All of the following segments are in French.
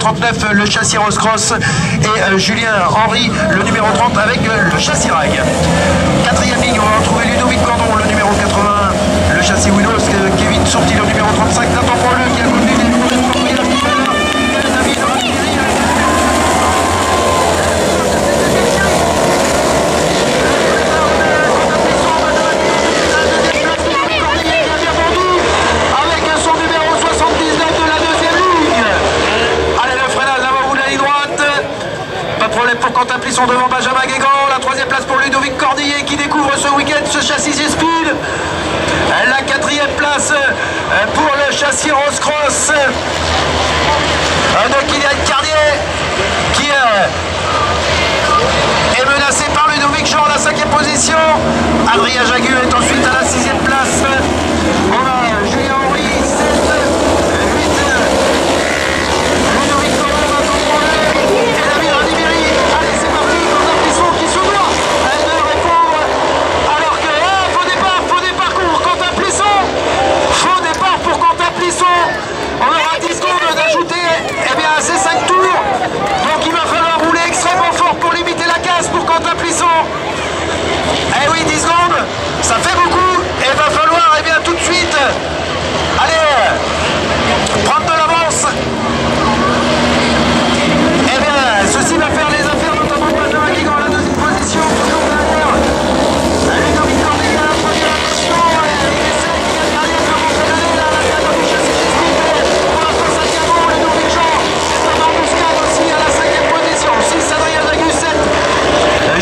39, le châssis Rose Cross, et Julien Henry, le numéro 30 avec le châssis Rag. Quatrième ligne, on va retrouver Ludovic Cordon, le numéro 80, le châssis Willows, Kevin Sourti, le numéro 35, Nathan Pauleux qui a conduit les pour Quentin Plisson devant Benjamin Guégan. La troisième place pour Ludovic Cornillet qui découvre ce week-end ce châssis Speed. La quatrième place pour le châssis Rose Cross de Kylian Carnier qui est menacé par Ludovic Jean à la 5e position. Adrien Jagu est ensuite à la 6e place. On a Julien Henry, 7, 8, Ludovic Cordon, et David Radibiri. Allez, c'est parti, Quentin Plisson qui se doit de répondre. Alors que, faux départ pour Quentin Plisson. Faux départ pour Quentin Plisson. On aura 10 secondes d'ajouter à ces 5 tours. Donc il va falloir rouler extrêmement fort pour limiter la casse pour Quentin Plisson. Eh oui, 10 secondes, ça fait beaucoup. Et il va falloir tout de suite prendre de l'avance. Ceci va faire les affaires, notamment Benjamin Guégan à la 2e position, toujours derrière Ludovic Cornillet à la 1e position, il essaie de garder un peu monter la tête du châssis Speed, pour l'instant ça tient bon, Ludovic Jean est en embuscade aussi à la 5e position, 6 Adrien Jagu, 7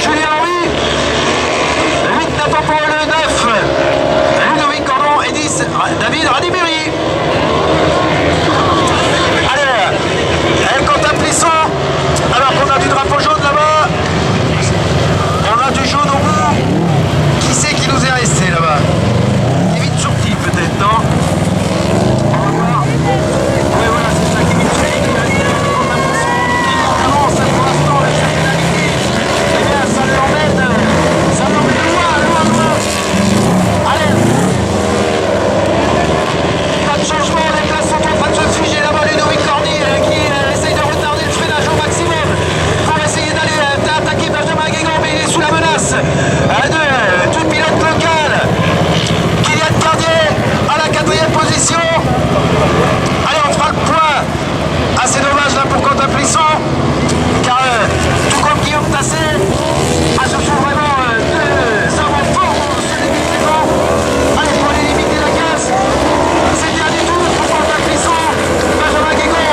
Julien Henry, 8 Nathan Pauleux, 9 Ludovic Cordon et 10 David Radibiri. Allez, Quentin Plisson. Alors qu'on a du drapeau jaune là-bas, on a du jaune au bout. Qui c'est qui nous est resté là-bas? Kevin Sourti peut-être, non? On va voir. Oui, voilà, c'est ça, Kevin Sourti qui est resté avec Quentin Plisson. Qui avance pour l'instant la championnalité. Eh bien, ça l'emmène loin. Allez. Pas de changement, les places sont en train de se figer là-bas. Ludovic Cornillet qui essaye de retarder le freinage au maximum pour essayer d'aller attaquer Benjamin Guégan, mais il est sous la menace du pilote local Kylian Carnier à la 4e position. Allez, on fera le point. Assez dommage là pour Quentin Plisson, car tout comme Guillaume Tassé, ce sont vraiment deux hommes forts pour ce début de saison. Allez, pour aller limiter la casse, c'est bien du tout pour Quentin Plisson. Benjamin Guégan,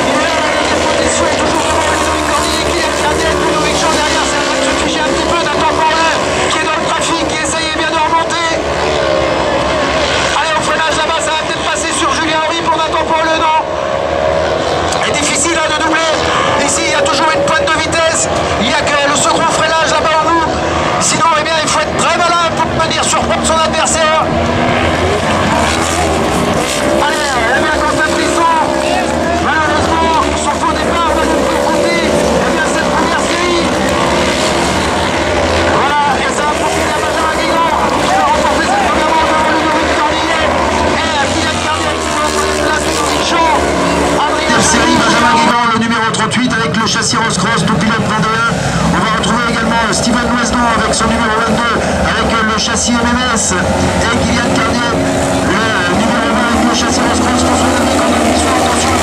il est là à la 4e position, et toujours devant Ludovic Cornillet qui est Carnier, Ludovic Jean derrière, c'est en train de se figer un petit peu. Nathan Pauleux qui est dans le trafic, qui essaye bien de remonter. Allez, au freinage là-bas, ça va peut-être passer sur Julien Henry pour Nathan Pauleux, non? C'est difficile de doubler. Ici, il y a toujours une pointe de vitesse. Il n'y a que le second freinage là-bas au bout. Sinon, il faut être très malin pour venir surprendre son adversaire. Allez, Quentin Plisson, malheureusement, son faux départ va nous coûter cette première série. Voilà, et ça va profiter à Benjamin Guégan qui va remporter cette première manche devant Ludovic Cornillet et Kylian Carnier qui va prendre la place Ludovic Jean. Série Benjamin Guégan, le numéro 38 avec le châssis Rose Cross, tout pilote 21. On va retrouver également Steven Loisnon avec son numéro 22 avec le châssis MMS et Kylian Carnier, le numéro 20 avec le châssis Rose Cross. Attention.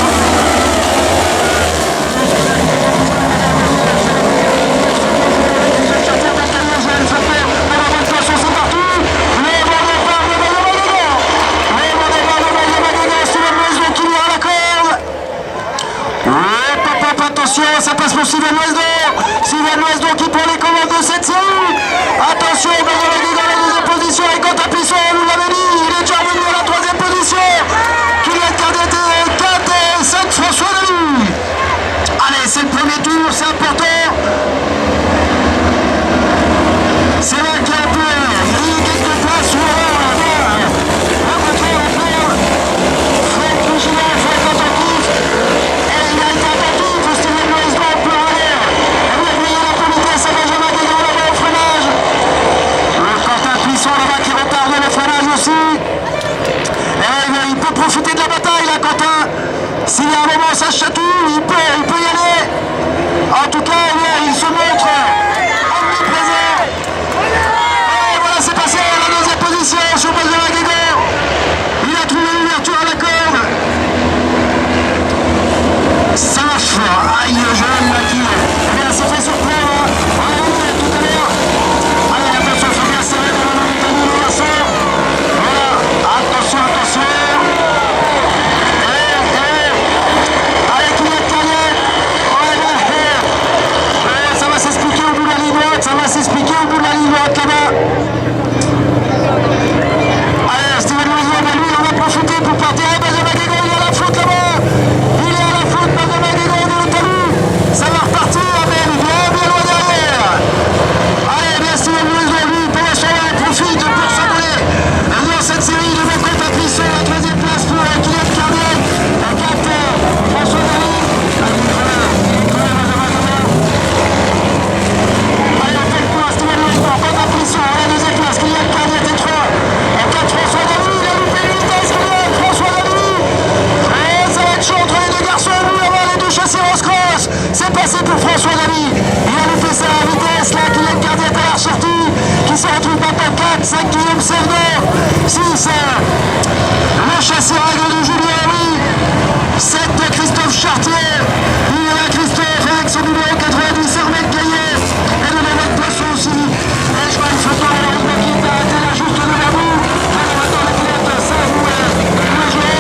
Attention, ça passe pour Steven Loisnon qui prend les commandes de cette série. Attention, Benjamin Guégan à la 2e position et Quentin Plisson, on nous l'avait dit, il est déjà revenu à la 3e position. Kylian Carnier 4 et 5 François Denis. Allez, c'est le premier tour, c'est important. C'est là qu'il y a un peu grillé quelques places où on va rencontrer encore Franck Vigilant, Franck attentif. Et il a été attentif, Steven Loisnon peut aller. On va griller la politesse à Benjamin Guégan là-bas au freinage. Le Quentin Plisson là-bas qui retarde le freinage aussi. Et il peut profiter de la bataille là, Quentin. S'il y a un moment ça chatouille, il peut y aller. En tout cas, il se montre omniprésent. Et voilà, c'est passé à la deuxième position sur Benjamin Guégan. Il a trouvé l'ouverture à la corde. Ça marche fort. Aïe, le jeune là qui s'est fait surprendre. On l'a vu tout à l'heure. Allez, attention, il faut bien serrer dans le tableau de Vincent. Voilà, attention, attention. Allez, Kylian Carlier. Ça va s'expliquer au bout de la ligne droite. Ça va s'expliquer au bout de la ligne droite là-bas. Allez, Steven Loiseau, lui, on va profiter pour partir. Benjamin Guégan, il est à la faute là-bas. Il est à la faute, Benjamin Guégan, on le talou. Ça va repartir, mais bien loin derrière. Allez, bien Steven Loiseau, lui, pour l'instant, il profite pour s'envoler dans cette série de bons comptes à Clisson. La troisième place pour Kylian Carlier. En 4, François David. Allez, on fait le point, Steven Loiseau, compte à Clisson. La deuxième place, Kylian Carlier, T3. En 4, François David. Il a loupé une vitesse, Kylian, François David. Et ça va être chaud entre les deux garçons. Au bout, les deux chassés Ross-Cross. C'est passé pour François David. Il a loupé sa vitesse, là, Kylian Carlier est à la ressortie. Qui se retrouve maintenant 4, 5, Guillaume Serveur. 6, le chassé règle de Julien Henry. 7, Christophe Chartier. Il est là, Christophe, avec son numéro 90, Armel Caillet. Et le même poisson aussi. Et je vois une photo, malheureusement, qui est arrêté là, juste devant vous. Allez, maintenant, la clé, ça vous le jouer.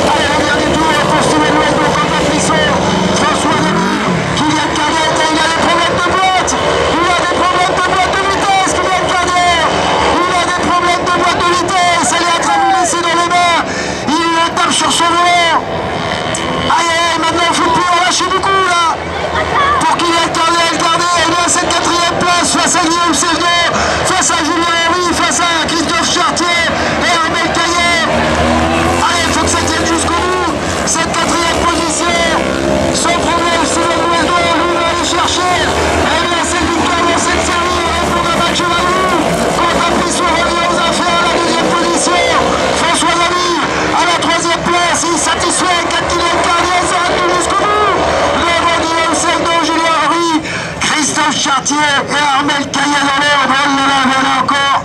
Allez, le dernier tour pour Steven Loiseau, contre la Clisson. François David. Kylian Carlier, il a des problèmes de boîte. Il a des problèmes de boîte de vitesse, Kylian Carlier. Il a des problèmes de boîte de vitesse. Elle est en train de lui laisser dans les mains. Il la tape sur son volant. Aïe, aïe, maintenant, il ne faut plus relâcher du coup, là. Pour Kylian Carlier, le garder. Il est à cette quatrième place face à Guillaume Sévenot, face à Julien Henry, face à Christophe Chartier et Armel Caillet. Allez, il faut que ça tienne jusqu'au bout. Cette quatrième position, sans problème, Steven Loiseau, lui va aller chercher. Et bien, cette victoire dans cette série, répond à Mathieu Lalou. Contre un Plisson revient aux affaires à la deuxième position. François David à la troisième place, il satisfait 4 Kylian Carlier, ça va tout jusqu'au bout. Devant Guillaume Sévenot, Julien Henry, Christophe Chartier et Armel Caillet dans l'ordre. Voilà encore.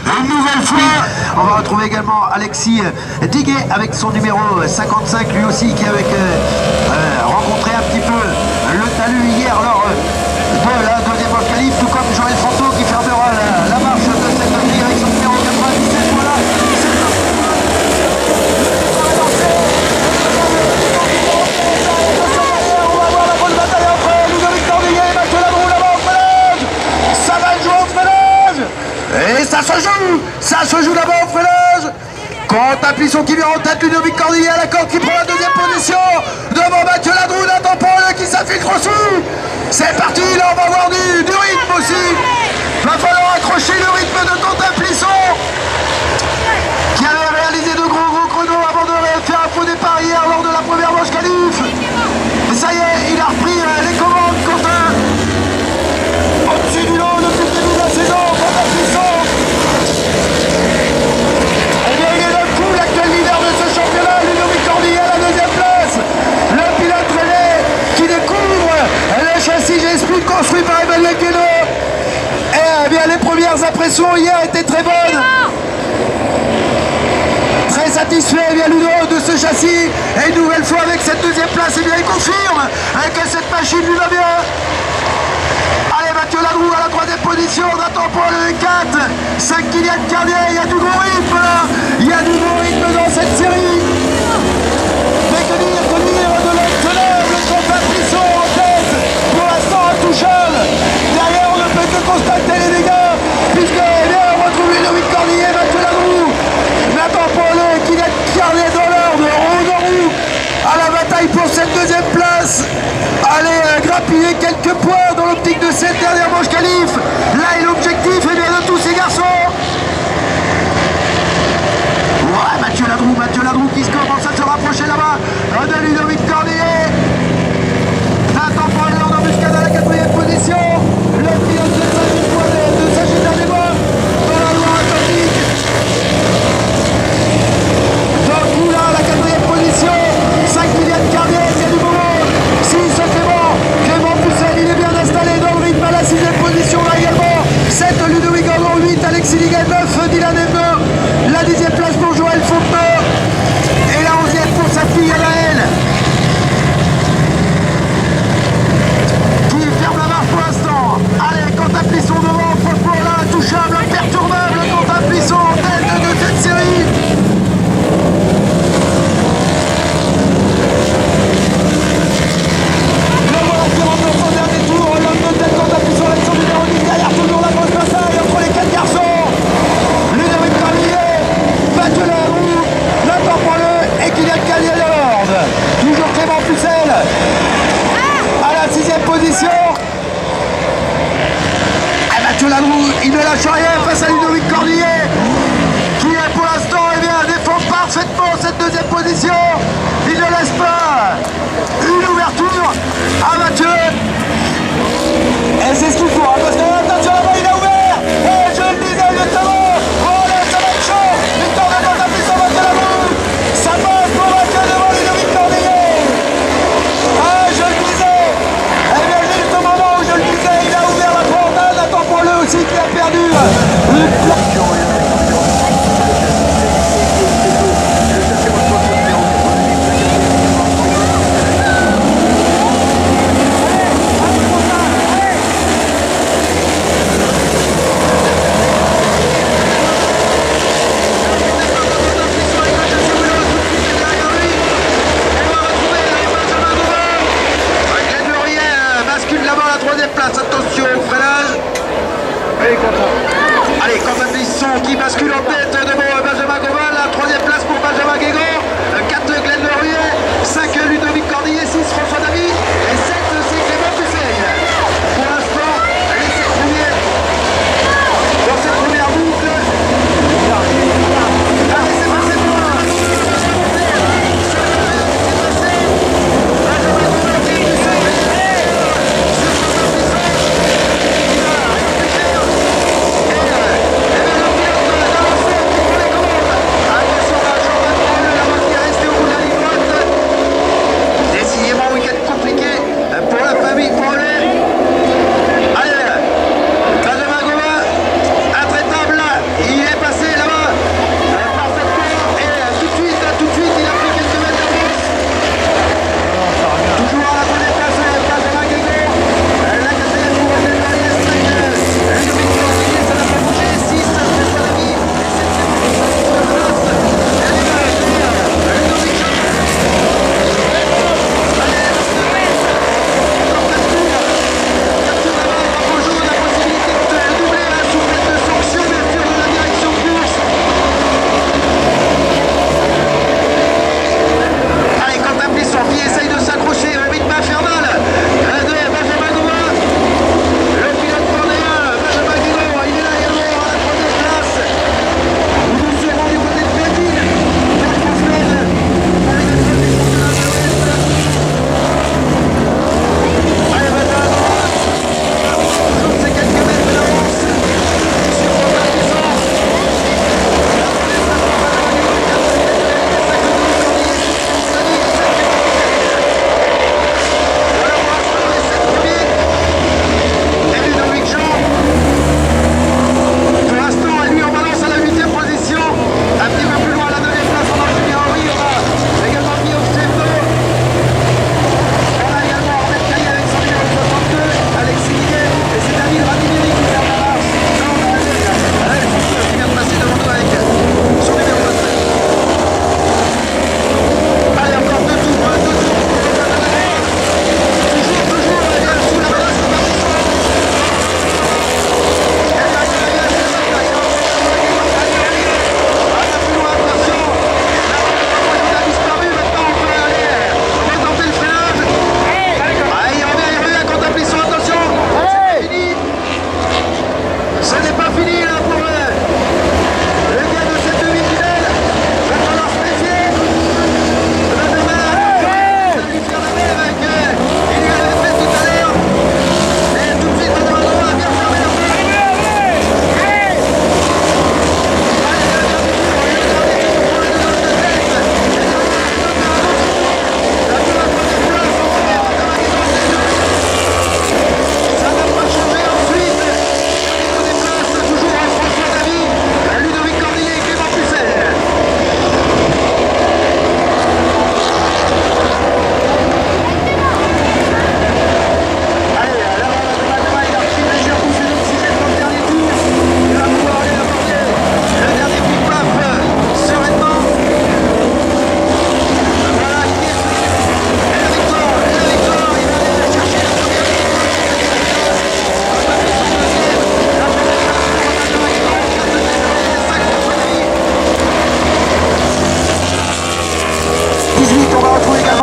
Une nouvelle fois, on va retrouver également Alexis Diguet avec son numéro 55, lui aussi qui avait rencontré un petit peu le talus hier lors de la deuxième manche qualif, tout comme Joël Fanto qui fermera la marche de cette partie avec son numéro 97. Voilà, on va voir la bonne bataille entre Ludovic Cornillet et Mathieu Ladroux là-bas au freinage. Ça va jouer au freinage. Et ça se joue là-bas au freinage. Quant à Plisson qui vient en tête, Ludovic Cornillet à la corde qui prend la deuxième position. Devant Mathieu Ladroux, Nathan Paul qui s'infiltre aussi. C'est parti, là on va avoir du rythme aussi. Va falloir accrocher le rythme de Quentin Plisson, qui avait réalisé de gros chronos avant de faire un faux départ hier lors de la première manche qualif. Et ça y est, il a repris les commandes, Quentin. Au-dessus du lot depuis le début de la saison, Quentin Plisson. Eh bien, il est le coup, l'actuel leader de ce championnat, Ludovic Cornillet à la deuxième place. Le pilote relais qui découvre le châssis G-Speed construit par Emmanuel Guénon. Eh bien, les premières impressions hier étaient très bonnes. Très satisfait, eh bien, Ludo, de ce châssis. Et une nouvelle fois avec cette deuxième place, eh bien, il confirme que cette machine lui va bien. Allez, Mathieu Ladroux à la troisième position, Nathan Paul le 4, 5 Kylian Carlier, il y a du gros rythme là. Il y a du gros rythme dans cette série. Mais que dire de l'incroyable Quentin Plisson en tête, pour l'instant intouchable. Derrière, on ne peut que constater les dégâts, puisque, eh bien, on retrouve Ludovic Cornillet, Mathieu Ladroux, Nathan Paul, Kylian Carlier dans l'ordre, en roue à la bataille pour cette deuxième place. Allez grappiller quelques points dans l'optique de cette dernière manche qualif. Là est l'objectif et bien de tous ces garçons. Ouais, Mathieu Ladroux qui se commence à se rapprocher là-bas de Ludovic Cornillet. Nathan Paul en embuscade à la quatrième position. Le pilote de Sagittaire des Bois dans la Loire-Atlantique. Donc là, la quatrième position. Clément Pucelle à la 6e position. Et Mathieu Ladroux, il ne lâche rien face à Ludovic Cornillet, qui est pour l'instant défend parfaitement cette 2e position. Il ne laisse pas une ouverture à Mathieu. Et c'est ce qu'il faut, parce que attention là-bas, il a ouvert. Et je le disais justement, oh là, ça va être chaud. Victor de Bota plus sur Mathieu Ladroux. Ça passe pour Mathieu devant Ludovic Cornillet. Ah, je le disais. Eh bien, juste au moment où je le disais, il a ouvert la porte. Attends pour lui aussi qui a perdu une place.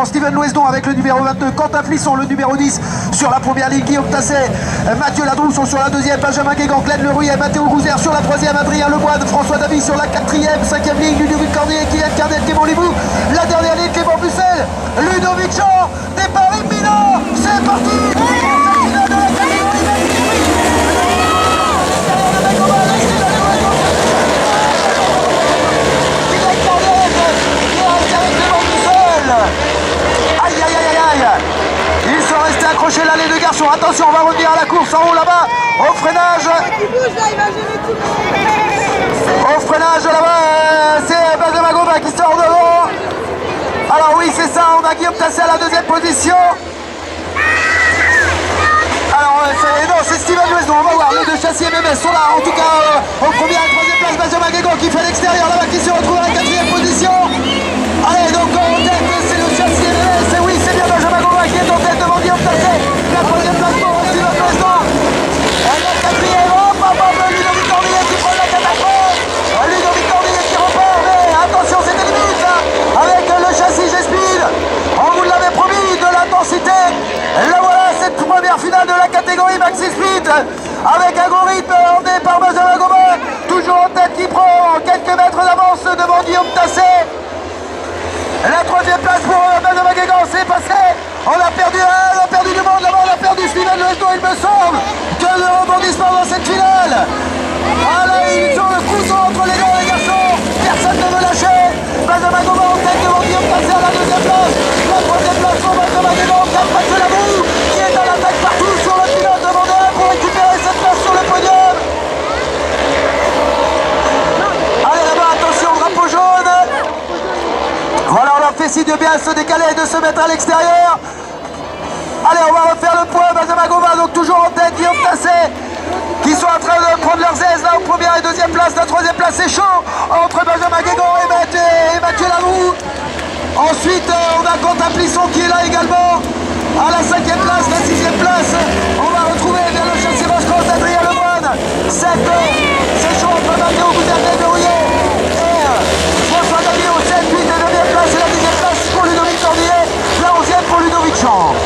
devant Steven Louesdon avec le numéro 22, Quentin Flisson le numéro 10 sur la première ligne, Guillaume Tasset, Mathieu Ladroux sont sur la deuxième, Benjamin Guégan, Glenn Lerouillet, Mathéo Gouzère sur la troisième, Adrien Lemoine, François Davy sur la quatrième, cinquième ligne, Ludovic Cordier, Kylian Carnet, Clément Libou, la dernière ligne, Clément Bussel, Ludovic Champ, départ imminent, c'est parti. Aïe aïe aïe aïe aïe. Ils sont restés accrochés l'allée de garçons. Attention, on va revenir à la course en haut là-bas. Au freinage. Au freinage là-bas, c'est Benjamin Gobin qui sort devant. Alors oui, c'est ça, on a Guillaume Tasset à la deuxième position. Alors non, c'est Steven Louesdon, on va voir, les deux châssis MMS sont là, en tout cas au premier et troisième place, Benjamin Guégan qui fait l'extérieur là-bas, qui se retrouve à la quatrième position. Allez, donc en tête, c'est le châssis MMS, et oui, c'est bien Benjamin Gobin qui est en tête devant Guillaume Tasset. La troisième place pour Steven Louesdon. Et la quatrième, Ludovic Cordier qui prend la catastrophe. Ludovic Cordier qui repart, mais attention, c'est des limites, avec le châssis G-Speed. On vous l'avait promis, de l'intensité. Là voilà, cette première finale de la catégorie Maxi Speed, avec un gros rythme emmené par Benjamin Gobin, toujours en tête qui prend quelques mètres d'avance devant Guillaume Tasset. La troisième place pour Benjamin Guégan, c'est passé. On a perdu du monde là-bas, on a perdu Steven Louesdon, il me semble. Que de rebondissement dans cette finale. Allez, ils ont le couteau entre les gars, les garçons. Personne ne veut lâcher. Benjamin Gobin en tête devant Guillaume Tasset à la deuxième place. La troisième place pour Benjamin Guégan, Mathieu Ladroux qui est à l'attaque partout sur le pilote de Vendée pour récupérer cette place sur le podium. Allez là-bas, attention, drapeau jaune. Voilà, on leur fait signe de bien se décaler et de se mettre à l'extérieur. Allez, on va refaire le point. Benjamin Gobin, donc toujours en tête, Guillaume Tasset, qui sont en train de prendre leurs aises là, en première et deuxième place. La troisième place, c'est chaud entre Benjamin Guégan et Mathieu Ladroux. Ensuite, on a Quentin Flisson qui est là également. À la cinquième place, la sixième place, on va retrouver bien le châssis Roche-Cross d'Adrien Lemoine. C'est chaud entre Mathéo Gouzère, Glenn Lerouillet et François Davy au 7, 8 et 9e place. Et la 10e place pour Ludovic Cordier, la 11e pour Ludovic Champ.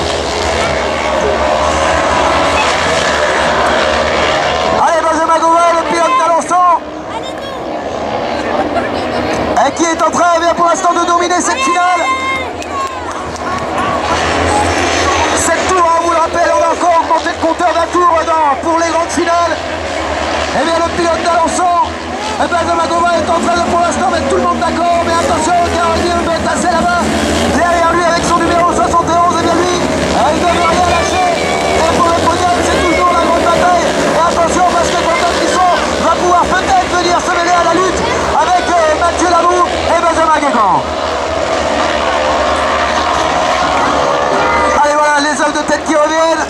Allez, Benjamin Gobin, le pilote d'Alençon, et qui est en train, bien pour l'instant, de dominer cette finale. 7 tours, on vous le rappelle, on a encore augmenté le compteur d'un tour pour les grandes finales. Et bien le pilote d'Alençon, Benjamin Gobin est en train de pour l'instant mettre tout le monde d'accord, mais attention, Guillaume Tasset là-bas, derrière lui avec son numéro 71, et bien lui, il ne veut rien lâcher. Et pour le podium, c'est toujours la grande bataille. Et attention, parce que Quentin Flisson va pouvoir peut-être venir se mêler à la lutte avec Mathieu Ladroux et Benjamin Guégan. Allez voilà, les hommes de tête qui reviennent.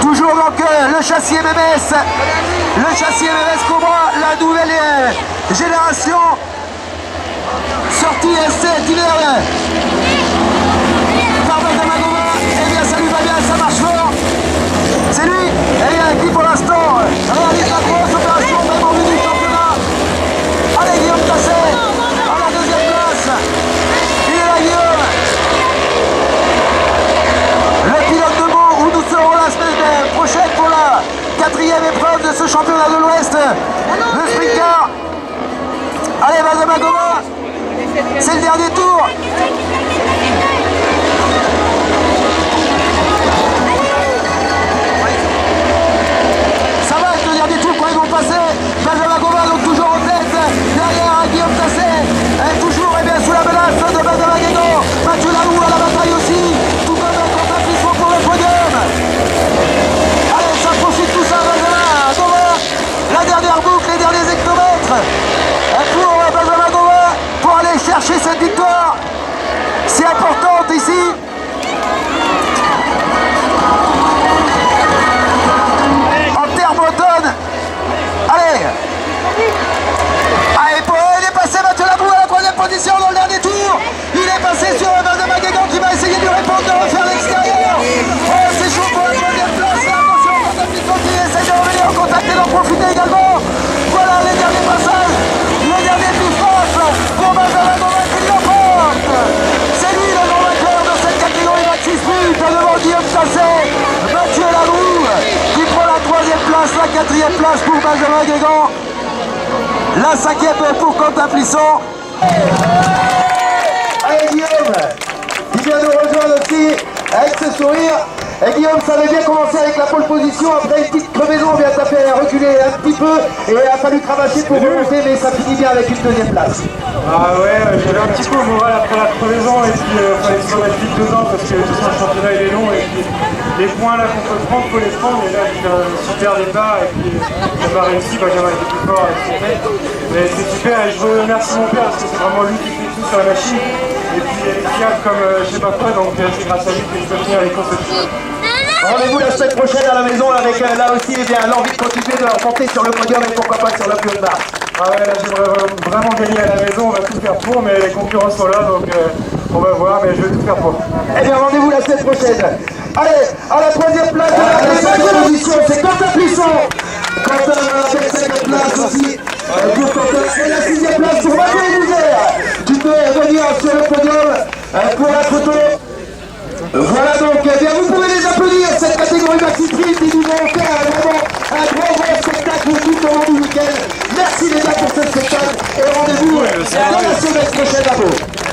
Toujours donc le châssis MMS. Le châssis MMS Cobra, la nouvelle génération. Sortie S7 hiver par Benjamin Gobin. Eh bien ça lui va bien, ça marche fort. C'est lui, eh bien, qui pour l'instant réalise la grosse opération même en vue du championnat. Allez Guillaume Tasset à la deuxième place. Il est là Guillaume. Le pilote de Meaux où nous serons la semaine prochaine pour la quatrième épreuve de ce championnat de l'Ouest, le sprint car. Allez Benjamin Gobin, c'est le dernier tour. Ça va être le dernier tour quand ils vont passer. Benjamin Gobin donc toujours en tête, derrière Guillaume Tasset, toujours et bien sous la menace de Benjamin Guégan. Mathieu Ladroux à la bataille aussi, tout comme Quentin Flisson pour le podium. Allez, ça profite tout ça Benjamin Gobin. La dernière boucle, les derniers hectomètres pour Benjamin Gobin pour aller chercher cette victoire si importante ici. En terre bretonne. Allez. Allez, il est passé Mathieu Ladroux à la troisième position dans le dernier tour. Il est passé sur Benjamin Guégan qui va essayer de lui répondre, de refaire l'extérieur. Oh, c'est chaud pour la troisième place. Et attention, Quentin Flisson qui essaie de revenir en contact et d'en profiter également. Voilà les derniers passages, les derniers pif-paf. La 5e pour Quentin Plisson. Allez Guillaume, qui vient de rejoindre aussi avec ce sourire. Et Guillaume savait bien commencer avec la pole position. Après une petite crevaison, on vient taper à reculer un petit peu. Et il a fallu cravacher pour remonter, mais ça finit bien avec une deuxième place. Ah ouais, j'avais un petit peu au moral après la crevaison et puis il fallait se remettre vite dedans parce que tout ça, le championnat il est long et puis les points là qu'on peut prendre, faut les prendre. Et là j'ai fait un super départ et puis ça m'a réussi, Benjamin était plus fort avec son tête. Mais c'est super et je veux remercier mon père parce que c'est vraiment lui qui fait tout sur la machine. Et puis elle est fiable comme je sais pas quoi, donc c'est grâce à lui que je peux finir les courses de tout. Rendez-vous la semaine prochaine à la maison avec là aussi eh bien, l'envie de continuer de remonter sur le podium et pourquoi pas sur le plus haut de barre. Ah ouais, là j'aimerais vraiment gagner à la maison, on va tout faire pour, mais les concurrents sont là, donc on va voir, mais je vais tout faire pour. Eh bien, rendez-vous la semaine prochaine. Allez, à la 3e place de la 5e position, c'est Quentin Plisson. Quentin a fait 5e place aussi. Pour Quentin, et la 6e place pour Manuel Mouzère. Tu peux venir sur le podium pour la photo. Voilà donc, eh bien, vous pouvez les applaudir, cette catégorie Maxi Sprint, ils nous ont fait vraiment un grand spectacle tout au long du week-end. Merci les gars pour ce spectacle et rendez-vous dans la semaine prochaine à vous.